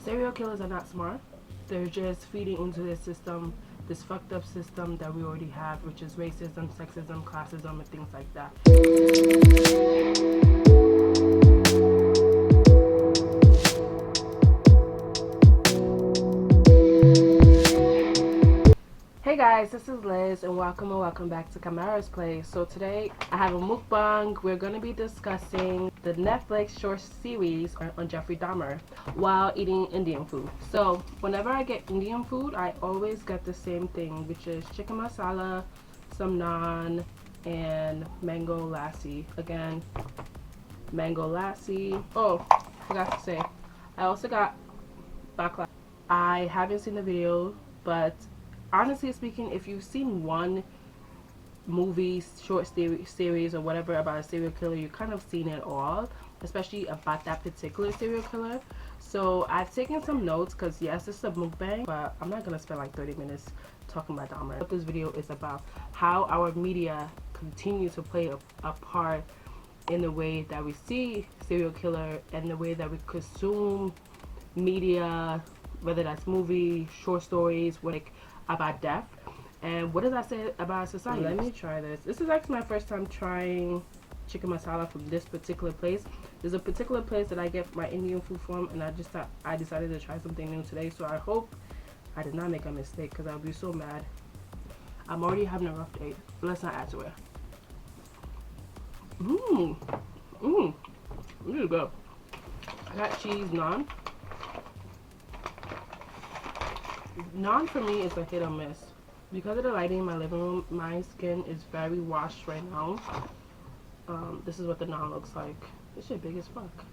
Serial killers are not smart. They're just feeding into this system, this fucked up system that we already have, which is racism, sexism, classism, and things like that. Hey guys, this is Liz and welcome back to Camara'S Place. So today I have a mukbang. We're going to be discussing the Netflix short series on Jeffery Dahmer while eating Indian food. So whenever I get Indian food, I always get the same thing, which is chicken masala, some naan, and mango lassi. Again, mango lassi. Oh, forgot to say, I also got baklava. I haven't seen the video, but honestly speaking, if you've seen one movie, short series or whatever about a serial killer, you kind of seen it all, especially about that particular serial killer. So I've taken some notes because yes, this is a mukbang, but I'm not gonna spend like 30 minutes talking about Dahmer. What this video is about, how our media continues to play a part in the way that we see serial killer and the way that we consume media, whether that's movie, short stories, like about death. And what does that say about society? Let me try this. This is actually my first time trying chicken masala from this particular place. There's a particular place that I get my Indian food from, and I decided to try something new today. So I hope I did not make a mistake, because I'll be so mad. I'm already having a rough day. But let's not add to it. This is good. I got cheese naan. Naan for me is a hit or miss. Because of the lighting in my living room, my skin is very washed right now. This is what the naan looks like. This shit big as fuck.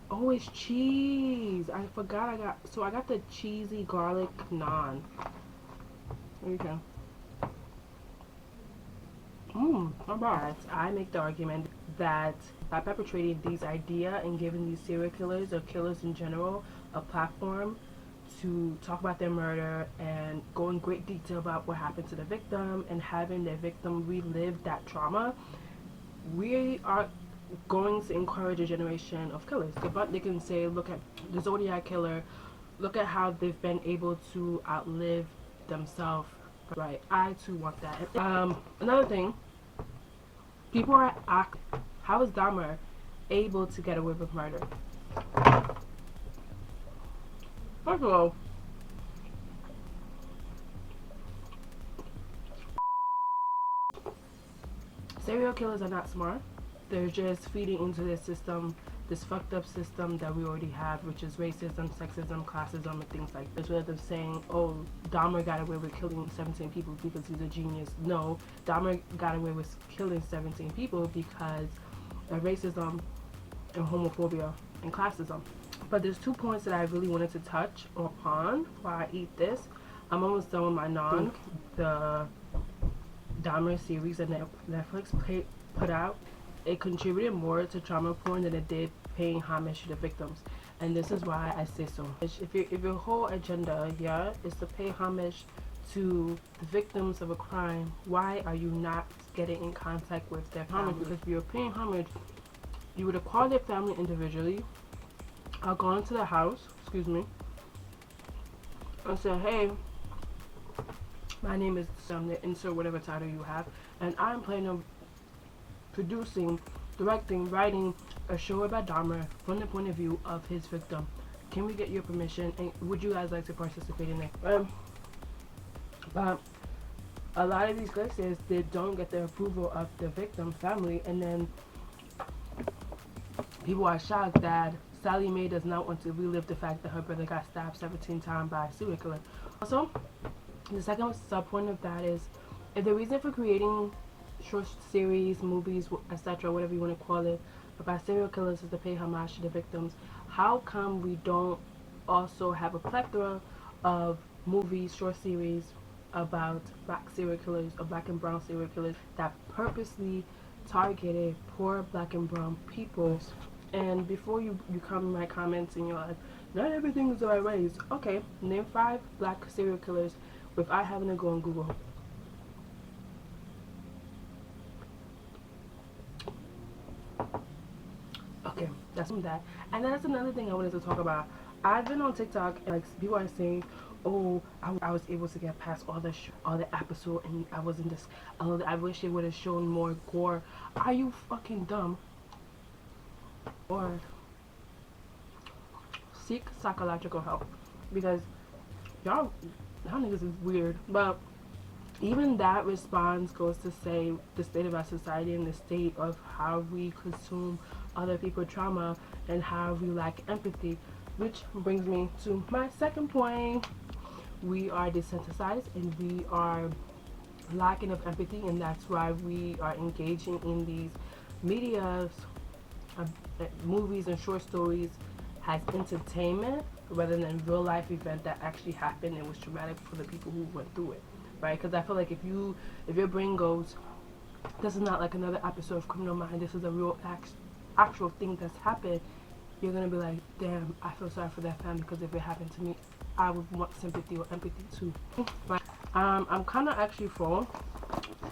Oh, it's cheese. I forgot I got the cheesy garlic naan. Okay. Not bad. I make the argument that by perpetrating these ideas and giving these serial killers or killers in general a platform to talk about their murder and go in great detail about what happened to the victim and having their victim relive that trauma, we are going to encourage a generation of killers. They can say, look at the Zodiac killer, look at how they've been able to outlive themselves. Right, I too want that. Another thing, people are asking, how is Dahmer able to get away with murder? First of all, serial killers are not smart. They're just feeding into this system, this fucked up system that we already have, which is racism, sexism, classism, and things like this. Rather than saying, oh, Dahmer got away with killing 17 people because he's a genius. No, Dahmer got away with killing 17 people because of racism and homophobia and classism. But there's 2 points that I really wanted to touch upon while I eat this. I'm almost done with my naan. The Dahmer series that Netflix put out, it contributed more to trauma porn than it did paying homage to the victims. And this is why I say so. If your whole agenda, is to pay homage to the victims of a crime, why are you not getting in contact with their family? Because if you're paying homage, you would have called their family individually, I'll go into the house, and say, hey, my name is insert whatever title you have, and I'm planning on producing, directing, writing a show about Dahmer from the point of view of his victim. Can we get your permission, and would you guys like to participate in it? But a lot of these cases, they don't get the approval of the victim family, and then people are shocked that Sally Mae does not want to relive the fact that her brother got stabbed 17 times by a serial killer. Also, the second sub-point of that is, if the reason for creating short series, movies, etc., whatever you want to call it, about serial killers is to pay homage to the victims, how come we don't also have a plethora of movies, short series about black serial killers or black and brown serial killers that purposely targeted poor black and brown people? And before you come in my comments and you're like, not everything is the right ways. Okay, name 5 black serial killers without having to go on Google. Okay, that's that. And that's another thing I wanted to talk about. I've been on TikTok and like people are saying, oh, I was able to get past all the episode and I wasn't this. Oh, I wish it would have shown more gore. Are you fucking dumb? Or seek psychological help, because y'all niggas is weird. But even that response goes to say the state of our society and the state of how we consume other people's trauma and how we lack empathy, which brings me to my second point. We are desensitized and we are lacking of empathy, and that's why we are engaging in these medias, movies and short stories as entertainment rather than real life event that actually happened and was traumatic for the people who went through it, right? Because I feel like if your brain goes, this is not like another episode of Criminal Mind, this is a real actual thing that's happened, you're gonna be like, damn, I feel sorry for that family, because if it happened to me, I would want sympathy or empathy too. But I'm kind of actually full.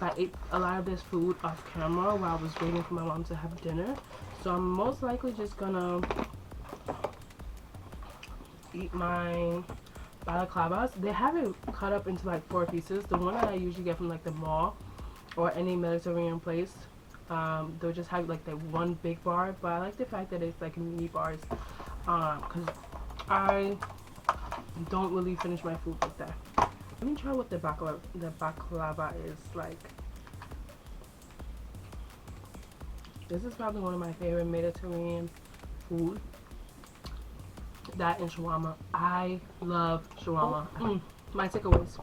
I ate a lot of this food off camera while I was waiting for my mom to have dinner, so I'm most likely just gonna eat my balaclavas. They have it cut up into like 4 pieces. The one that I usually get from like the mall or any Mediterranean place, they'll just have like the one big bar, but I like the fact that it's like mini bars, because I don't really finish my food like that. Let me try what the baklava is like. This is probably one of my favorite Mediterranean food. That and shawarma. I love shawarma. My takeaways.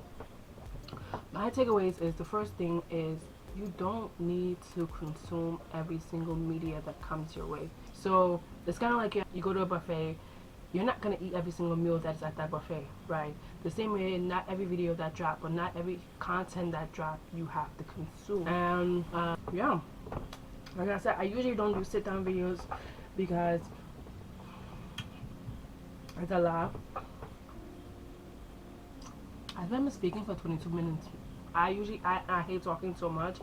My takeaways is, the first thing is, you don't need to consume every single media that comes your way. So it's kind of like you go to a buffet, you're not going to eat every single meal that's at that buffet, right? The same way, not every video that drop or not every content that drop you have to consume. And yeah, like I said, I usually don't do sit down videos because it's a lot. I've been speaking for 22 minutes. I hate talking so much,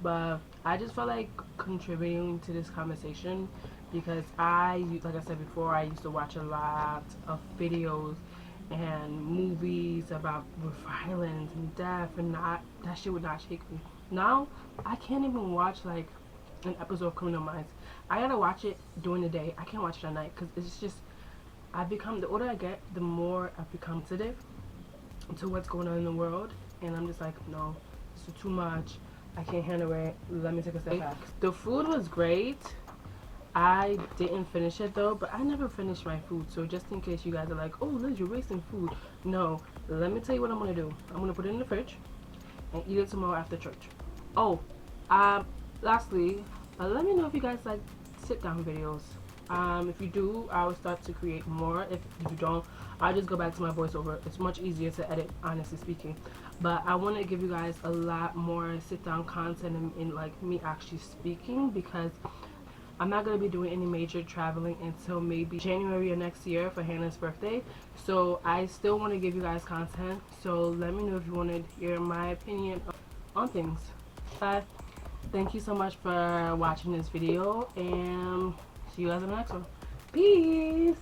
but I just felt like contributing to this conversation because like I said before, I used to watch a lot of videos and movies about violence and death, and that shit would not shake me. Now I can't even watch like an episode of Criminal Minds. I gotta watch it during the day. I can't watch it at night because it's just, the older I get, the more I've become sensitive to what's going on in the world, and I'm just like, no, this is too much. I can't handle it. Let me take a step back. The food was great. I didn't finish it though, but I never finished my food, so just in case you guys are like, oh Liz, you're wasting food, no, let me tell you what I'm gonna do. I'm gonna put it in the fridge and eat it tomorrow after church. Oh, lastly, let me know if you guys like sit down videos. If you do, I will start to create more. If you don't, I'll just go back to my voiceover. It's much easier to edit, honestly speaking. But I want to give you guys a lot more sit down content and like me actually speaking, because I'm not going to be doing any major traveling until maybe January of next year for Hannah's birthday. So I still want to give you guys content. So let me know if you want to hear my opinion on things. But thank you so much for watching this video, and see you guys in the next one. Peace!